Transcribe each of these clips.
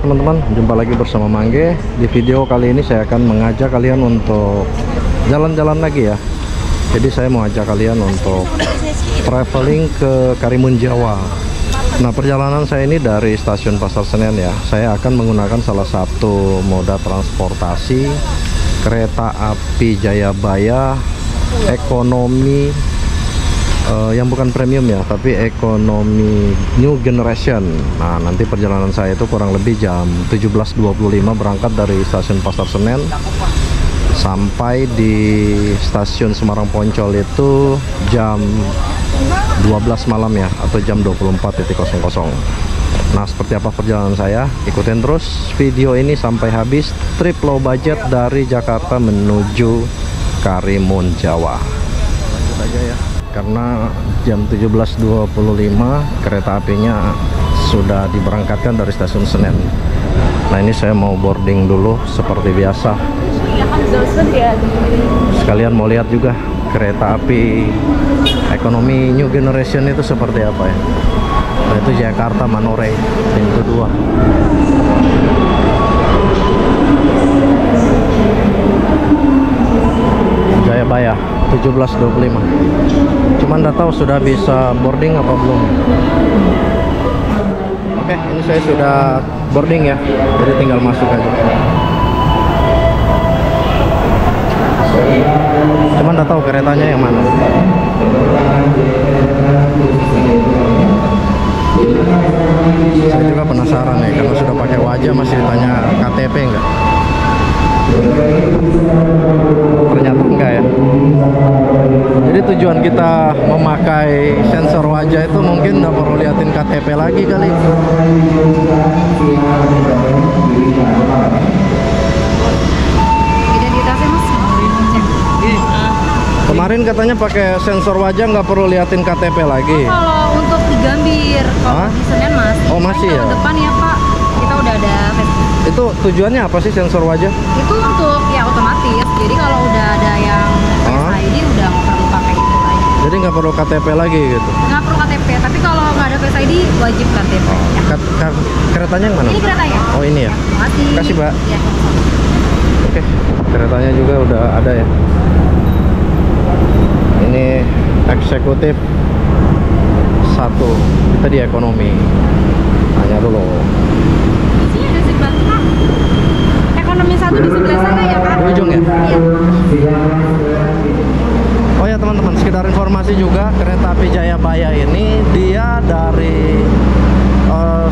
teman-teman, jumpa lagi bersama Mangge. Di video kali ini saya akan mengajak kalian untuk jalan-jalan lagi ya. Jadi saya mau ajak kalian untuk traveling ke Karimun Jawa. Nah, perjalanan saya ini dari stasiun Pasar Senen ya. Saya akan menggunakan salah satu moda transportasi kereta api Jayabaya ekonomi, yang bukan premium ya, tapi ekonomi new generation. Nah, nanti perjalanan saya itu kurang lebih jam 17.25 berangkat dari stasiun Pasar Senen sampai di stasiun Semarang Poncol itu jam 12 malam ya, atau jam 24.00. Nah, seperti apa perjalanan saya? Ikutin terus video ini sampai habis. Trip low budget dari Jakarta menuju Karimun Jawa. Lanjut aja ya, karena jam 17.25 kereta apinya sudah diberangkatkan dari stasiun Senen. Nah, ini saya mau boarding dulu seperti biasa. Sekalian mau lihat juga kereta api ekonomi new generation itu seperti apa ya. Nah, itu Jakarta Manore pintu 2. Jayabaya 17.25. Cuman nggak tahu sudah bisa boarding apa belum. Oke, ini saya sudah boarding ya, jadi tinggal masuk aja. Cuman nggak tahu keretanya yang mana. Saya juga penasaran ya, karena sudah pakai wajah masih ditanya KTP enggak. Ternyata enggak ya. Jadi tujuan kita memakai sensor wajah itu mungkin nggak perlu liatin KTP lagi kali. Identitasnya mas, cek. Kemarin katanya pakai sensor wajah nggak perlu liatin KTP lagi. Oh, kalau untuk di Gambir, kalau di Senen mas. Oh, masih ya? Tahun depan ya pak, kita udah ada Facebook. Itu tujuannya apa sih sensor wajah? Itu untuk ya otomatis. Jadi kalau udah ada yang Face ID udah nggak perlu pakai itu lagi. Jadi nggak perlu KTP lagi gitu? Nggak perlu KTP, tapi kalau nggak ada Face ID wajib KTP. Ya. Keretanya yang mana? Ini keretanya. Oh, ini ya. Makasih. Kasih mbak. Ya. Oke, keretanya juga udah ada ya. Ini eksekutif 1, kita di ekonomi. Tanya dulu. Isinya ada sebelah sana. Ekonomi 1 di sebelah sana ya pak. Di ujung ya? Iya. Oh ya teman-teman, sekedar informasi juga, kereta api Jayabaya ini dia dari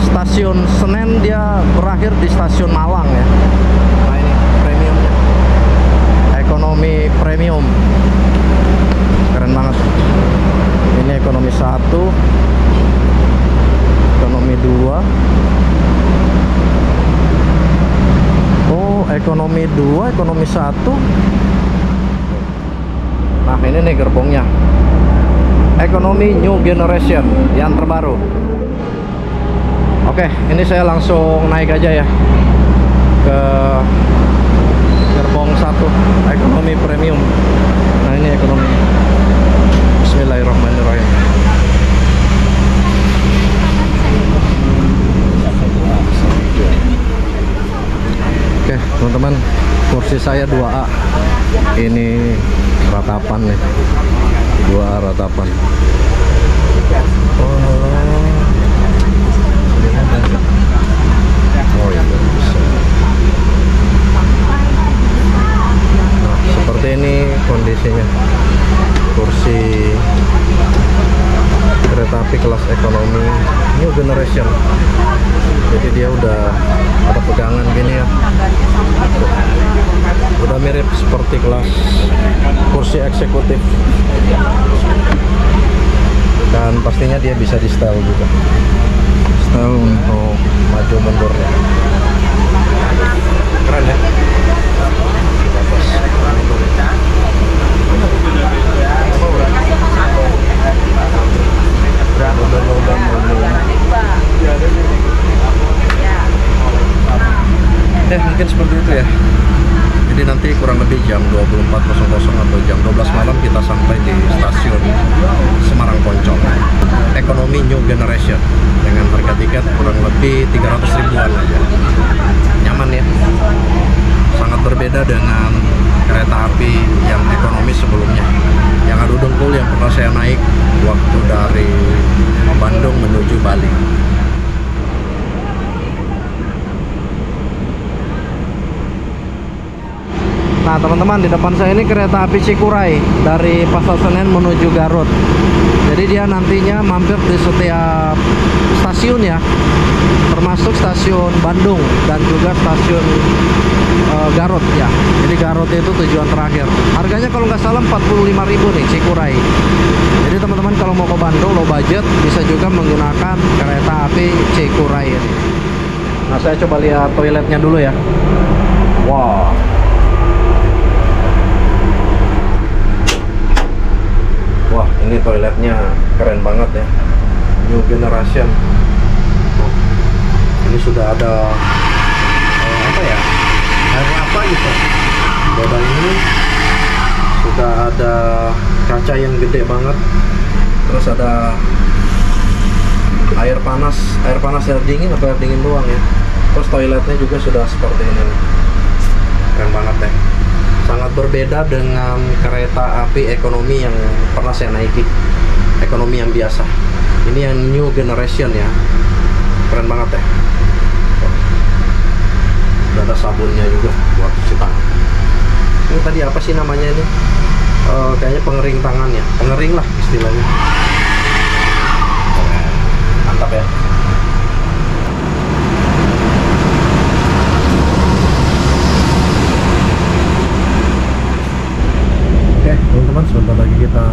stasiun Senen dia berakhir di stasiun Malang ya. Nah, ini premiumnya, ekonomi premium, keren banget. Ini ekonomi 1, ekonomi 2. Oh, ekonomi 2, ekonomi 1. Nah, ini nih gerbongnya, ekonomi new generation yang terbaru. Oke, ini saya langsung naik aja ya ke gerbong 1, ekonomi premium. Nah, ini ekonomi. Bismillahirrahmanirrahim. Oke teman-teman, kursi saya 2A. Ini ratapan nih, 2A ratapan. Oh iya, bisa. Nah, seperti ini kondisinya kursi kereta api kelas ekonomi new generation. Jadi dia udah ada pegangan gini ya, udah mirip seperti kelas kursi eksekutif. Dan pastinya dia bisa di setel juga, setel untuk maju mundurnya. Keren ya. Mungkin seperti itu ya. Jadi nanti kurang lebih jam 24.00 atau jam 12 malam kita sampai di stasiun Semarang Poncol. Ekonomi New Generation dengan harga tiket kurang lebih 300 ribuan aja. Nyaman ya. Sangat berbeda dengan kereta api yang ekonomi sebelumnya. Yang adu dengkul yang pernah saya naik waktu dari Bandung menuju Bali. Nah teman-teman, di depan saya ini kereta api Cikuray dari Pasar Senen menuju Garut. Jadi dia nantinya mampir di setiap stasiun ya, termasuk stasiun Bandung dan juga stasiun Garut ya. Jadi Garut itu tujuan terakhir. Harganya kalau nggak salah 45.000 nih Cikuray. Jadi teman-teman kalau mau ke Bandung low budget bisa juga menggunakan kereta api Cikuray ini. Nah saya coba lihat toiletnya dulu ya. Wow. Wah, ini toiletnya keren banget ya, New Generation. Ini sudah ada apa ya, air apa gitu. Beda ini sudah ada kaca yang gede banget. Terus ada air panas, air dingin atau air dingin doang ya. Terus toiletnya juga sudah seperti ini. Keren banget ya. Sangat berbeda dengan kereta api ekonomi yang pernah saya naiki, ekonomi yang biasa. Ini yang New Generation ya, keren banget ya. Udah ada sabunnya juga buat cuci tangan. Ini tadi apa sih namanya ini? Kayaknya pengering tangan ya, pengering lah istilahnya. Mantap ya. Teman-teman, sebentar lagi kita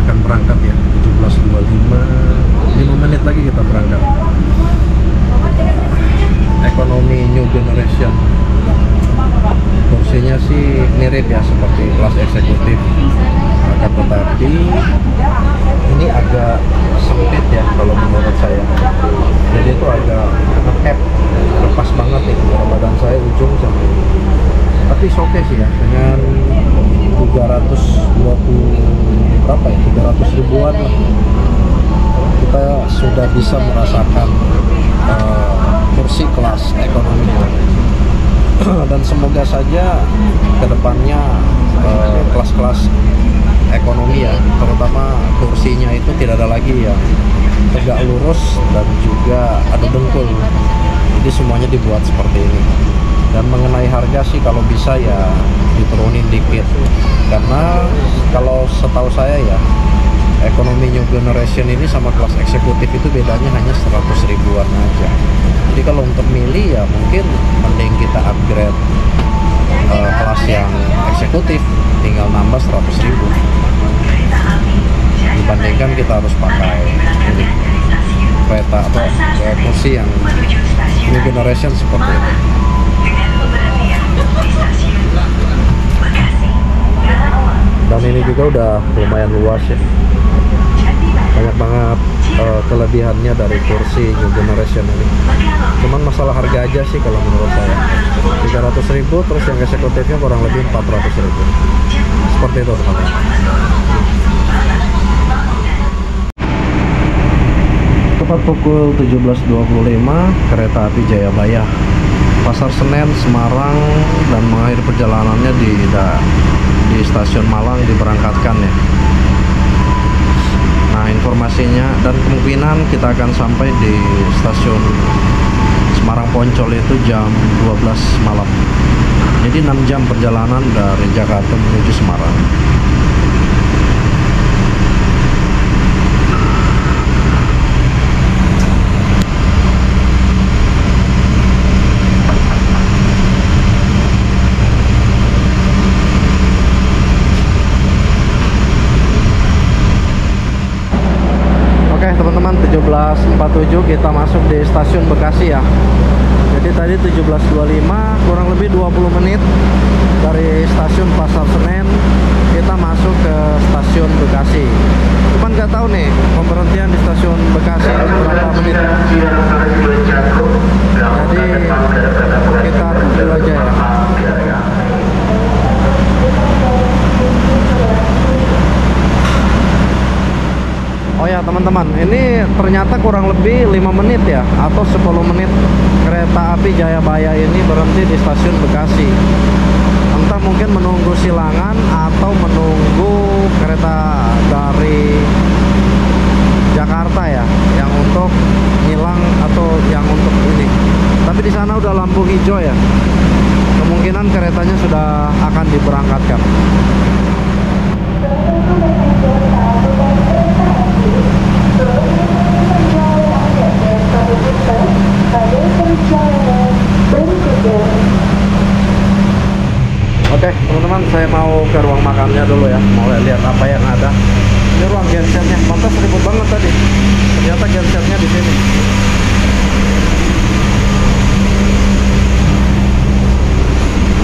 akan berangkat ya, 17.25, 5 menit lagi kita berangkat. Ekonomi New Generation, kursinya sih mirip ya seperti kelas eksekutif, akan tetapi ini agak sempit ya kalau menurut saya. Jadi itu agak ngepep, lepas banget nih antara badan saya ujung sampai. Tapi oke sih ya, dengan 320 berapa ya, 300 ribuan lah, kita sudah bisa merasakan kursi kelas ekonomi. Dan semoga saja kedepannya kelas-kelas ekonomi ya, terutama kursinya itu tidak ada lagi yang tegak lurus dan juga adu dengkul. Jadi semuanya dibuat seperti ini. Dan mengenai harga sih kalau bisa ya diturunin dikit, karena kalau setahu saya ya ekonomi New Generation ini sama kelas eksekutif itu bedanya hanya 100 ribuan aja. Jadi kalau untuk milih ya mungkin mending kita upgrade kelas yang eksekutif, tinggal nambah 100 ribu dibandingkan kita harus pakai ini kereta atau kursi yang New Generation seperti ini. Dan ini juga udah lumayan luas ya, banyak banget kelebihannya dari kursi New Generation ini. Cuman masalah harga aja sih kalau menurut saya, 300 ribu, terus yang eksekutifnya kurang lebih 400 ribu. Seperti itu teman-teman. Tepat pukul 17.25 kereta api Jayabaya Pasar Senen Semarang dan mengakhiri perjalanannya di stasiun Malang diberangkatkan ya. Nah informasinya dan kemungkinan kita akan sampai di stasiun Semarang Poncol itu jam 12 malam. Jadi 6 jam perjalanan dari Jakarta menuju Semarang. Teman-teman, 17.47 kita masuk di stasiun Bekasi ya. Jadi tadi 17.25, kurang lebih 20 menit dari stasiun Pasar Senen kita masuk ke stasiun Bekasi. Cuman nggak tahu nih pemberhentian di stasiun Bekasi ini berapa menit. Jadi kita tunggu aja ya. teman-teman, ini ternyata kurang lebih 5 menit ya, atau 10 menit kereta api Jayabaya ini berhenti di stasiun Bekasi. Entah mungkin menunggu silangan atau menunggu kereta dari Jakarta ya, yang untuk ngilang atau yang untuk ini. Tapi di sana udah lampu hijau ya, kemungkinan keretanya sudah akan diberangkatkan. Oke teman-teman, saya mau ke ruang makannya dulu ya, mau lihat apa yang ada. Ini ruang gensetnya, pantas ribut banget tadi. Ternyata gensetnya di sini.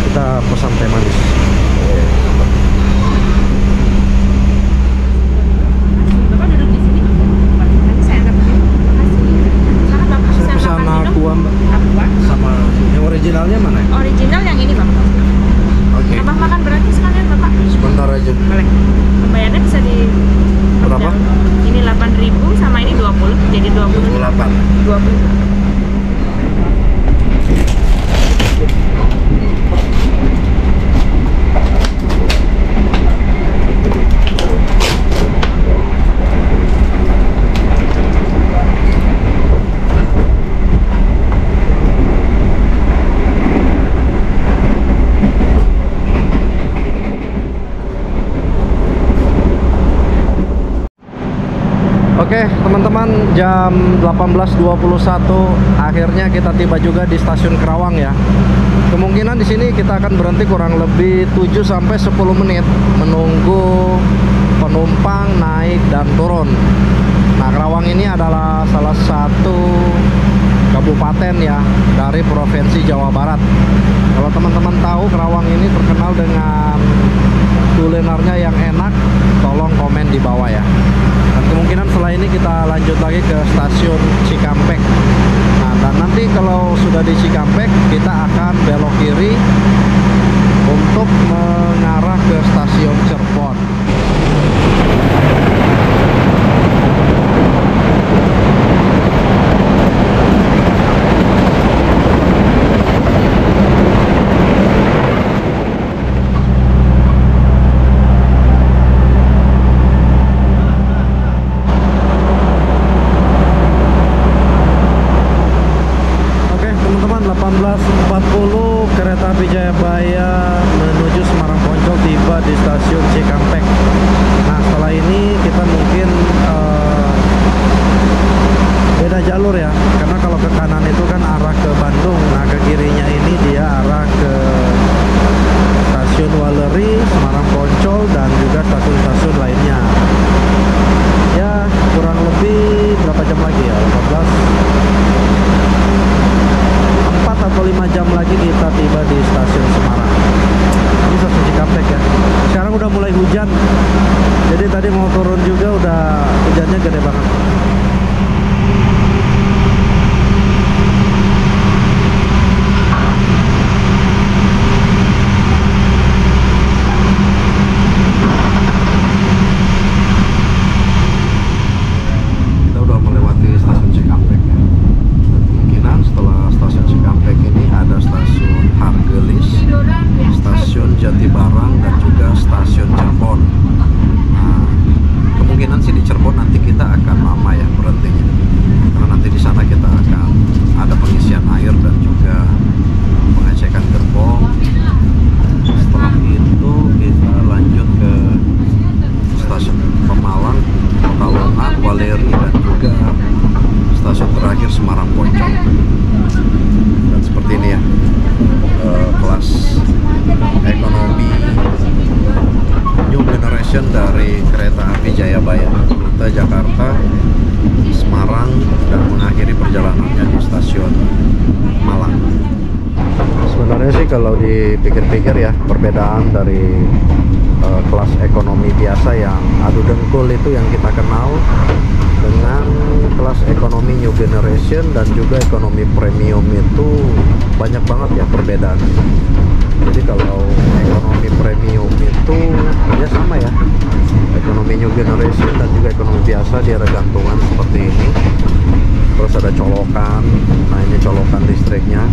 Kita pesan teh manis. Bapak duduk di sini. Nanti saya antar ke sini. Makasih. Silakan Bapak. Saya pesan aqua mbak. Aqua. Sama yang originalnya mana ya? Original yang ini Bapak. Oke. Abang makan berarti sekalian Bapak. Sebentar aja. Boleh. Pembayarannya bisa di Berapa? Ini 8.000 sama ini 20, jadi 28. 20. Oke teman-teman, jam 18.21 akhirnya kita tiba juga di stasiun Kerawang ya. Kemungkinan di sini kita akan berhenti kurang lebih 7-10 menit menunggu penumpang naik dan turun. Nah, Kerawang ini adalah salah satu kabupaten ya dari Provinsi Jawa Barat. Kalau teman-teman tahu, Kerawang ini terkenal dengan kulinernya yang enak, tolong komen di bawah ya. Dan kemungkinan setelah ini kita lanjut lagi ke stasiun Cikampek. Nah, dan nanti kalau sudah di Cikampek, kita akan belok kiri untuk mengarah ke stasiun Cirebon. Kereta api Jayabaya menuju Semarang Poncol tiba di stasiun Cikampek. Nah, setelah ini kita mungkin beda jalur ya, karena kalau ke kanan itu kan arah ke Bandung, nah ke kirinya ini dia arah ke stasiun Waleri, Semarang Poncol, dan juga stasiun-stasiun lainnya. Ya, kurang lebih berapa jam lagi ya? 4 atau 5 jam lagi kita tiba di stasiun Semarang. Ini stasiun Cikampek ya. Sekarang udah mulai hujan, jadi tadi mau turun juga udah hujannya gede banget. Kita udah melewati stasiun Cikampek ya. Kemungkinan setelah stasiun Cikampek ini ada stasiun Hargelis, stasiun Jatibarang, dan juga stasiun Cirebon. Nah, kemungkinan sih di Cirebon nanti kita akan lama ya berhentinya, karena nanti di sana kita akan ada pengisian air dan juga pengecekan gerbong. Setelah itu kita lanjut ke stasiun Pemalang, Pekalongan, Waleri, dan juga stasiun terakhir Semarang Poncol. Dan seperti ini ya, kelas ekonomi New Generation dari kereta api Jayabaya, rute Jakarta, Semarang, dan mengakhiri perjalanannya di stasiun Malang. Sebenarnya sih kalau dipikir-pikir ya, perbedaan dari kelas ekonomi biasa yang adu dengkul itu yang kita kenal dengan kelas ekonomi New Generation dan juga ekonomi premium itu banyak banget ya perbedaan. Jadi kalau ekonomi premium itu ya sama ya, Ekonomi new generation dan juga ekonomi biasa dia ada gantungan seperti ini. Terus ada colokan. Nah, ini colokan listriknya.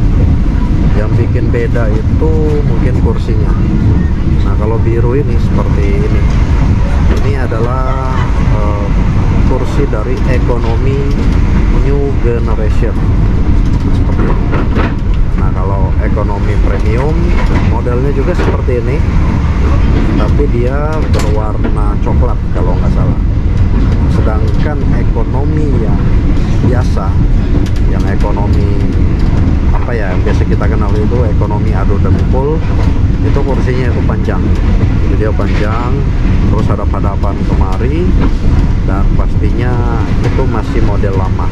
Yang bikin beda itu mungkin kursinya. Nah, kalau biru ini seperti ini. Ini adalah kursi dari ekonomi new generation seperti ini. Nah, kalau ekonomi premium modelnya juga seperti ini, tapi dia berwarna coklat kalau nggak salah. Sedangkan ekonomi yang biasa, yang ekonomi apa ya, yang biasa kita kenal itu ekonomi adu dengkul, itu kursinya itu panjang. Jadi dia panjang, terus hadap-hadapan kemari, dan pastinya itu masih model lama.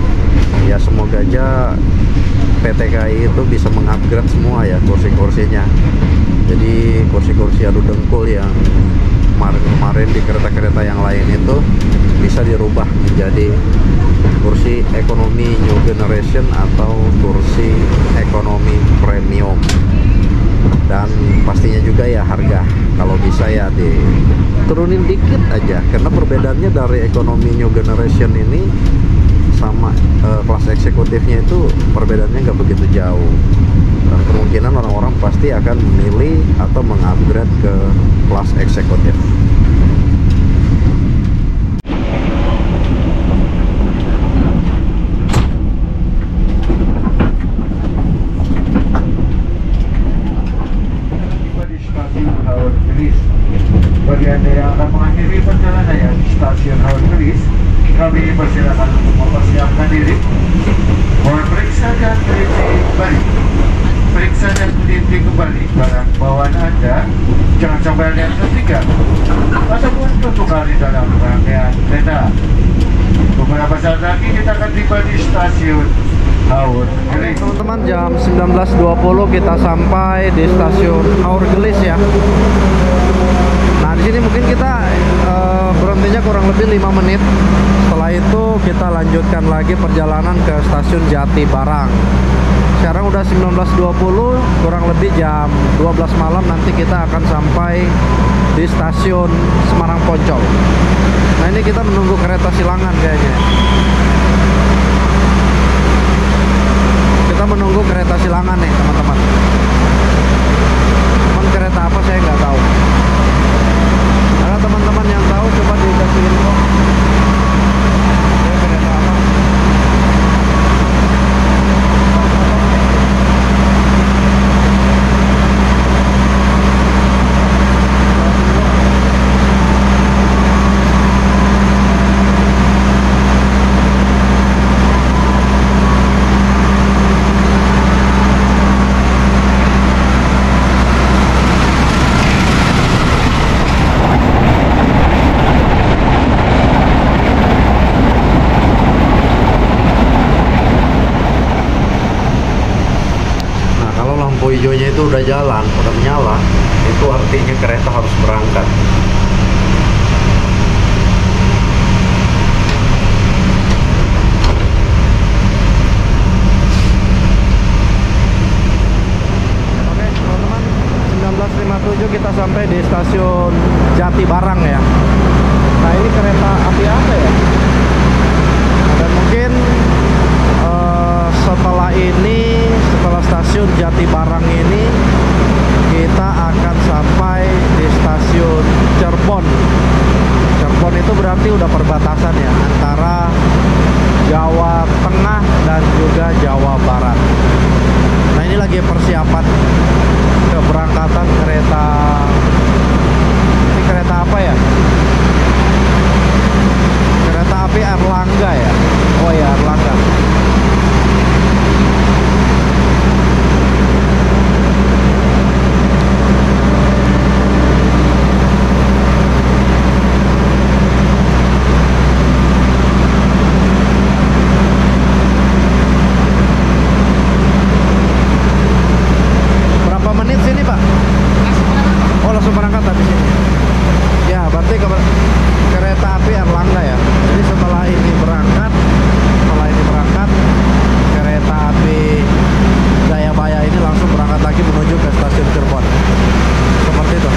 Ya semoga aja PT KAI itu bisa mengupgrade semua ya kursi-kursinya. Jadi kursi-kursi adu dengkul yang kemarin-kemarin di kereta-kereta yang lain itu bisa dirubah menjadi kursi ekonomi new generation atau kursi ekonomi premium. Dan pastinya juga ya harga kalau bisa ya diturunin dikit aja, karena perbedaannya dari ekonomi new generation ini sama kelas eksekutifnya itu perbedaannya nggak begitu jauh, dan kemungkinan orang-orang pasti akan memilih atau mengupgrade ke kelas eksekutif. Bagi Anda yang akan mengakhiri perjalanannya di stasiun Haur Gelis, kami persilakan untuk mempersiapkan diri. Mohon periksa dan teliti kembali. Periksa dan teliti kembali barang bawaan Anda. Jangan sampai ada yang tertinggal ataupun tertukar di dalam rangkaian kereta. Beberapa saat lagi kita akan tiba di stasiun Haur Gelis. Teman-teman, jam 19.20 kita sampai di stasiun Haur Gelis ya. Nah, di sini mungkin kita berhentinya kurang lebih 5 menit. Setelah itu kita lanjutkan lagi perjalanan ke stasiun Jati Barang. Sekarang udah 19.20, kurang lebih jam 12 malam nanti kita akan sampai di stasiun Semarang Poncol. Nah, ini kita menunggu kereta silangan kayaknya. Kita menunggu kereta silangan nih teman-teman. Cuman kereta apa saya nggak tahu. Ada teman-teman yang tahu coba dikasih info. Ini kereta apa? Hijaunya itu udah jalan, udah menyala, itu artinya kereta harus berangkat. Oke teman-teman, 19.57 kita sampai di stasiun Jati Barang ya. Nah, ini kereta api apa ya? Dan mungkin setelah stasiun Jati Barang ini kita akan sampai di stasiun Cirebon. Cirebon itu berarti udah perbatasan ya antara Jawa Tengah dan juga Jawa Barat. Nah, ini lagi persiapan keberangkatan kereta. Ini kereta apa ya? Kereta api Erlangga ya. Oh ya, Erlangga. Kereta api Erlangga ya. Jadi setelah ini berangkat kereta api Jayabaya ini langsung berangkat lagi menuju ke stasiun Cirebon. Seperti itu.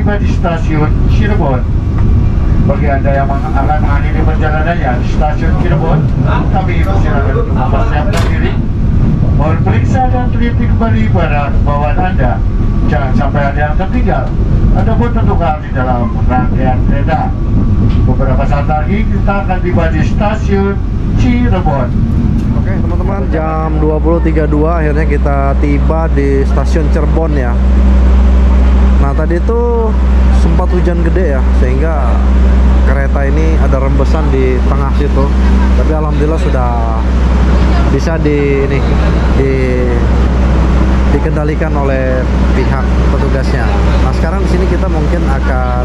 tiba di stasiun Cirebon. Bagi Anda yang akan mengakhiri perjalanannya di stasiun Cirebon, kami persilakan untuk mempersiapkan diri. Mohon periksa dan teliti kembali barang bawaan Anda. Jangan sampai ada yang tertinggal ataupun tertukar di dalam rangkaian kereta. Beberapa saat lagi kita akan tiba di stasiun Cirebon. Oke teman-teman, jam 20.32 akhirnya kita tiba di stasiun Cirebon ya. Nah tadi itu sempat hujan gede ya, sehingga kereta ini ada rembesan di tengah situ. Tapi alhamdulillah sudah bisa dikendalikan oleh pihak petugasnya. Nah sekarang di sini kita mungkin akan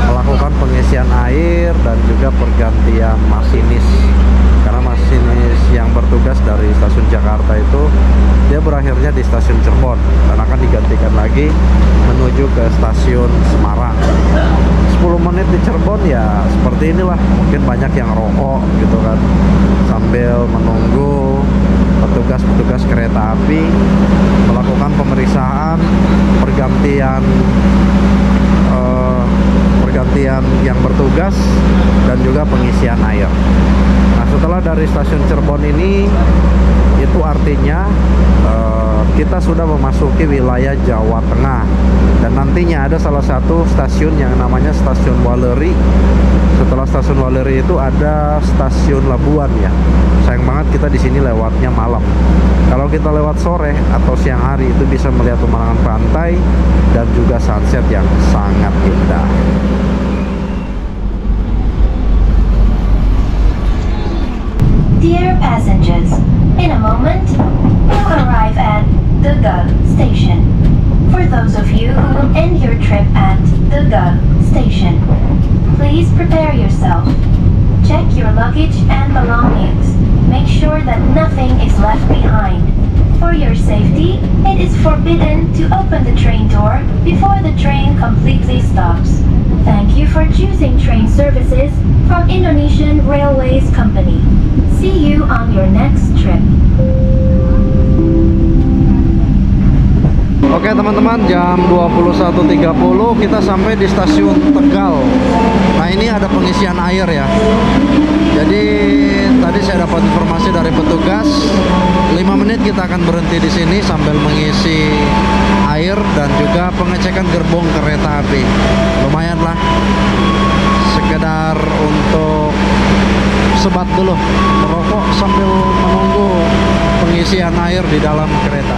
melakukan pengisian air dan juga pergantian masinis, karena masinis yang bertugas dari stasiun Jakarta itu dia berakhirnya di stasiun Cirebon dan akan digantikan lagi menuju ke stasiun Semarang. 10 menit di Cirebon ya seperti inilah, mungkin banyak yang rokok gitu kan sambil menunggu petugas kereta api melakukan pemeriksaan, pergantian yang bertugas dan juga pengisian air. Nah setelah dari stasiun Cirebon ini, itu artinya kita sudah memasuki wilayah Jawa Tengah, dan nantinya ada salah satu stasiun yang namanya stasiun Waleri. Setelah stasiun Waleri itu ada stasiun Labuan ya. Sayang banget kita di sini lewatnya malam. Kalau kita lewat sore atau siang hari itu bisa melihat pemandangan pantai dan juga sunset yang sangat indah. Dear passengers, in a moment, we'll arrive at Tegal Station. For those of you who will end your trip at Tegal Station, please prepare yourself. Check your luggage and belongings. Make sure that nothing is left behind. For your safety, it is forbidden to open the train door before the train completely stops. Thank you for choosing train services from Indonesian Railways Company. See you on your next trip. Oke teman-teman, jam 21.30 kita sampai di stasiun Tegal. Nah ini ada pengisian air ya. Jadi tadi saya dapat informasi dari petugas, 5 menit kita akan berhenti di sini sambil mengisi air dan juga pengecekan gerbong kereta api. Lumayan lah, sekedar untuk sebat dulu, merokok sambil menunggu pengisian air di dalam kereta.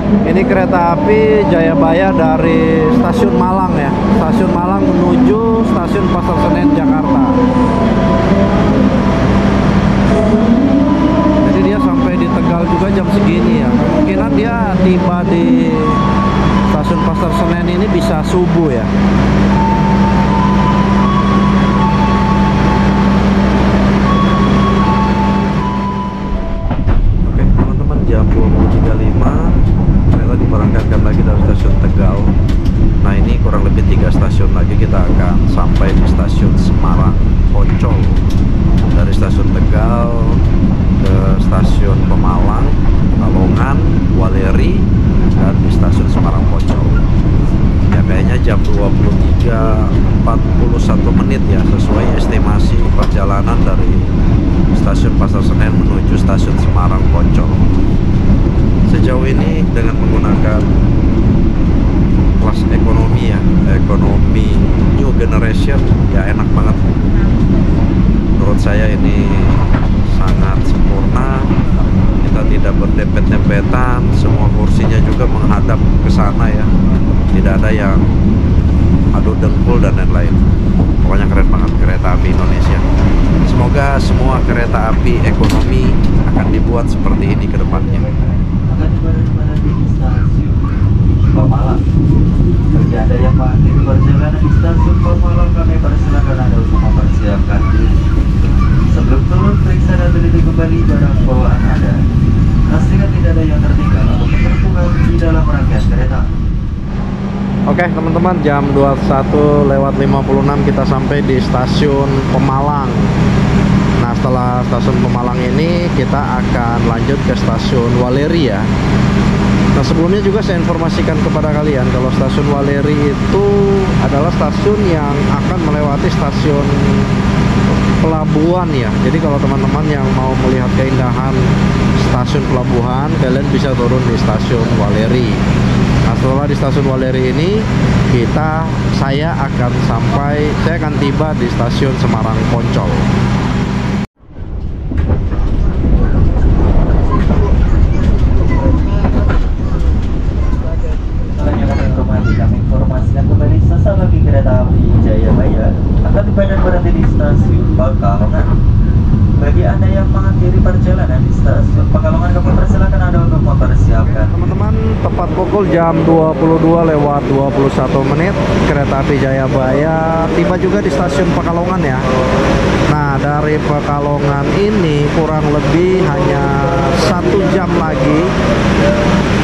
Ini kereta api Jayabaya dari stasiun Malang ya, stasiun Malang menuju stasiun Pasar Senen Jakarta. Jadi dia sampai di Tegal juga jam segini ya. Kemungkinan dia tiba di stasiun Pasar Senen ini bisa subuh ya. Oke teman-teman, jam 20.35 kereta diberangkatkan lagi dari stasiun Tegal. Nah ini kurang lebih 3 stasiun lagi kita akan sampai di stasiun Semarang Poncol. Dari stasiun Tegal ke stasiun Pemalang, Balongan, Waleri, dan di stasiun Semarang Poncol. Ya kayaknya jam 23.41 menit ya, sesuai estimasi perjalanan dari stasiun Pasar Senen menuju stasiun Semarang Poncol. Sejauh ini dengan menggunakan kelas ekonomi ya, ekonomi new generation ya, enak banget. Menurut saya ini sangat sempurna. Kita tidak berdempet-dempetan, semua kursinya juga menghadap ke sana ya, tidak ada yang adu dengkul dan lain-lain. Pokoknya keren banget kereta api Indonesia. Semoga semua kereta api ekonomi akan dibuat seperti ini ke depannya. Akan tiba di stasiun Pemalang. Bagi Anda yang mengakhiri perjalanan di stasiun Pemalang, kami persilakan Anda untuk mempersiapkan diri. Sebelum turun, periksa dan teliti kembali barang bawaan Anda. Pastikan tidak ada yang tertinggal atau tertukar di dalam rangkaian kereta. Oke teman-teman, jam 21.56 kita sampai di stasiun Pemalang. Nah setelah stasiun Pemalang ini kita akan lanjut ke stasiun Waleri ya. Nah, sebelumnya juga saya informasikan kepada kalian kalau stasiun Waleri itu adalah stasiun yang akan melewati stasiun pelabuhan ya. Jadi kalau teman-teman yang mau melihat keindahan stasiun pelabuhan, kalian bisa turun di stasiun Waleri. Nah, setelah di stasiun Waleri ini saya akan tiba di stasiun Semarang Poncol. Kami informasikan kembali sesaat lagi kereta api Jayabaya akan tiba dan berhenti di stasiun Pekalongan. Bagi Anda yang mengakhiri perjalanan di stasiun Pekalongan, kami persilakan Anda untuk mempersiapkan. Teman-teman, tepat pukul jam 22:21 kereta api Jayabaya tiba juga di stasiun Pekalongan ya. Nah, dari Pekalongan ini kurang lebih hanya 1 jam lagi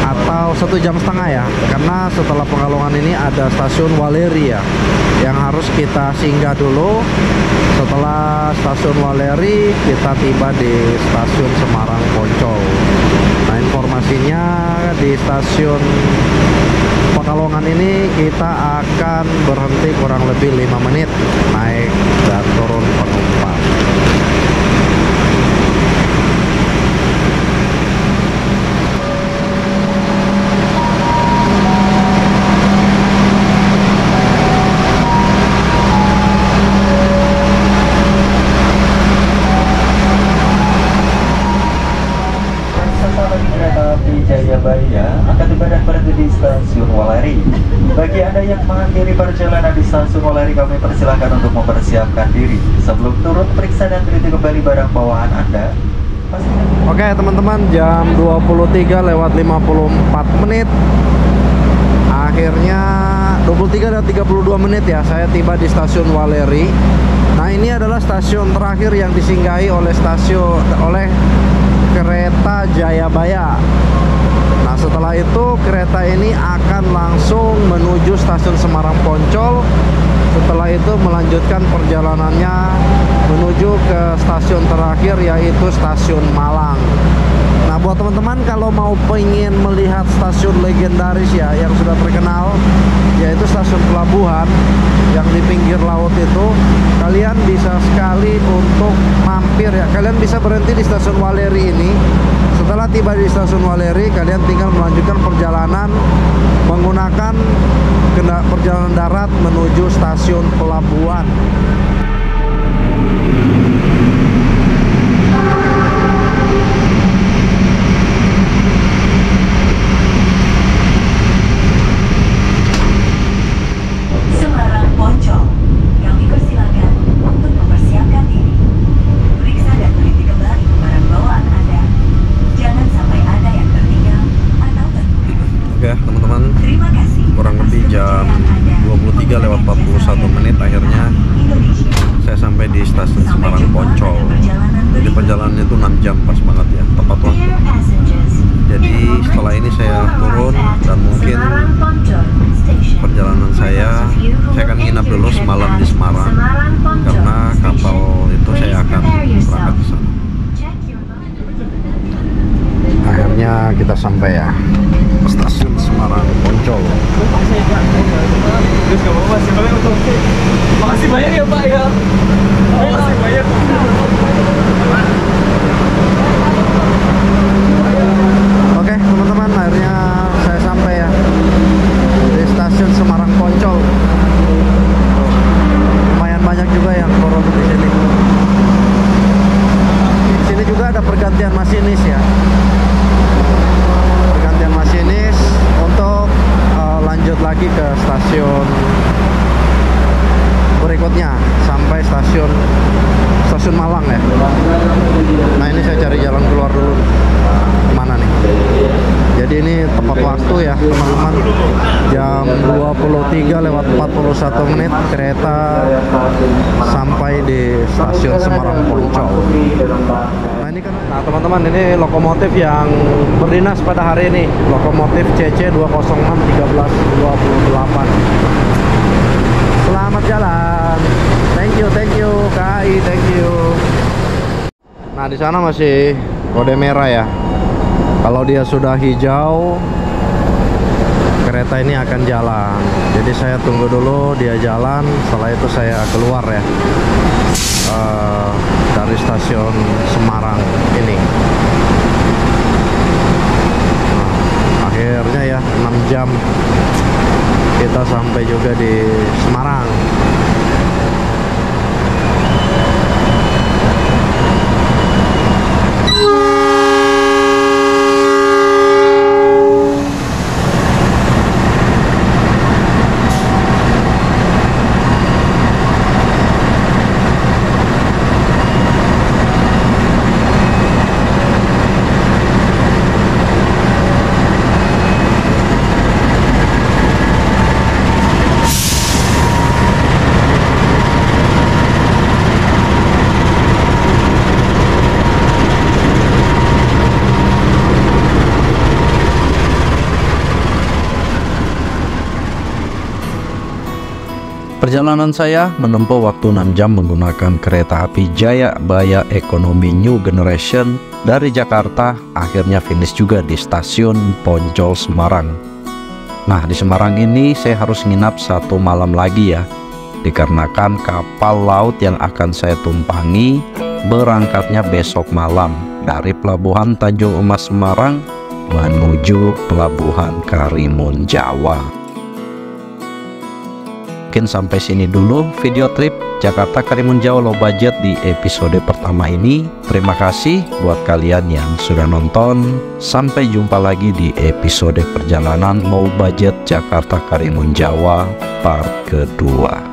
atau 1,5 jam ya, karena setelah Pekalongan ini ada stasiun Waleri ya yang harus kita singgah dulu. Setelah stasiun Waleri kita tiba di stasiun Semarang Poncol. Nah, informasinya di stasiun Pekalongan ini kita akan berhenti kurang lebih 5 menit naik dan turun penumpang. Jayabaya akan tiba dan berhenti di stasiun Waleri. Bagi Anda yang mengakhiri perjalanan di stasiun Waleri, kami persilahkan untuk mempersiapkan diri. Sebelum turun, periksa dan teliti kembali barang bawaan Anda. Oke teman-teman, jam 23:54. Akhirnya 23:32 ya, saya tiba di stasiun Waleri. Nah, ini adalah stasiun terakhir yang disinggahi oleh kereta Jayabaya. Nah, setelah itu kereta ini akan langsung menuju stasiun Semarang Poncol. Setelah itu melanjutkan perjalanannya menuju ke stasiun terakhir, yaitu stasiun Malang. Nah, buat teman-teman kalau mau pengen melihat stasiun legendaris ya yang sudah terkenal, yaitu stasiun pelabuhan yang di pinggir laut itu, kalian bisa sekali untuk mampir ya. Kalian bisa berhenti di stasiun Waleri ini. Setelah tiba di stasiun Waleri, kalian tinggal melanjutkan perjalanan menggunakan perjalanan darat menuju stasiun pelabuhan. Semarang Poncol, kami persilakan untuk mempersiapkan diri. Periksa dan teliti kembali barang bawaan Anda. Jangan sampai ada yang tertinggal atau terluka. Oke teman-teman, Terima kasih. kurang lebih jam 23:41 akhirnya saya sampai di stasiun Semarang Poncol. Jadi perjalanannya itu 6 jam pas banget ya, tepat waktu. Jadi setelah ini saya turun dan mungkin perjalanan saya akan nginap dulu semalam di Semarang, karena kapal itu saya akan berangkat ke sana. Akhirnya kita sampai ya, stasiun Semarang Poncol. Makasih banyak ya Pak ya. Makasih banyak. Oke teman-teman, akhirnya saya sampai ya di stasiun Semarang Poncol. Lumayan banyak juga yang turun di sini. Di sini juga ada pergantian masinis ya. Pergantian masinis untuk lanjut lagi ke stasiun berikutnya sampai stasiun Malang ya. Nah, ini saya cari jalan keluar dulu. Mana nih? Jadi ini tepat waktu ya teman-teman, jam 23:41 kereta sampai di stasiun Semarang Poncol. Nah teman-teman, ini lokomotif yang berdinas pada hari ini, lokomotif CC 206-1328. Selamat jalan. Thank you KAI, thank you. Nah, di sana masih kode merah ya. Kalau dia sudah hijau, kereta ini akan jalan. Jadi saya tunggu dulu dia jalan, setelah itu saya keluar ya dari stasiun Semarang ini. Nah, akhirnya ya 6 jam kita sampai juga di Semarang. Perjalanan saya menempuh waktu 6 jam menggunakan kereta api Jayabaya Ekonomi New Generation dari Jakarta, akhirnya finish juga di stasiun Poncol Semarang. Nah, di Semarang ini saya harus nginap 1 malam lagi ya, dikarenakan kapal laut yang akan saya tumpangi berangkatnya besok malam dari Pelabuhan Tanjung Emas Semarang menuju Pelabuhan Karimun Jawa. Mungkin sampai sini dulu video trip Jakarta Karimun Jawa low budget di episode pertama ini. Terima kasih buat kalian yang sudah nonton. Sampai jumpa lagi di episode perjalanan low budget Jakarta Karimun Jawa part kedua.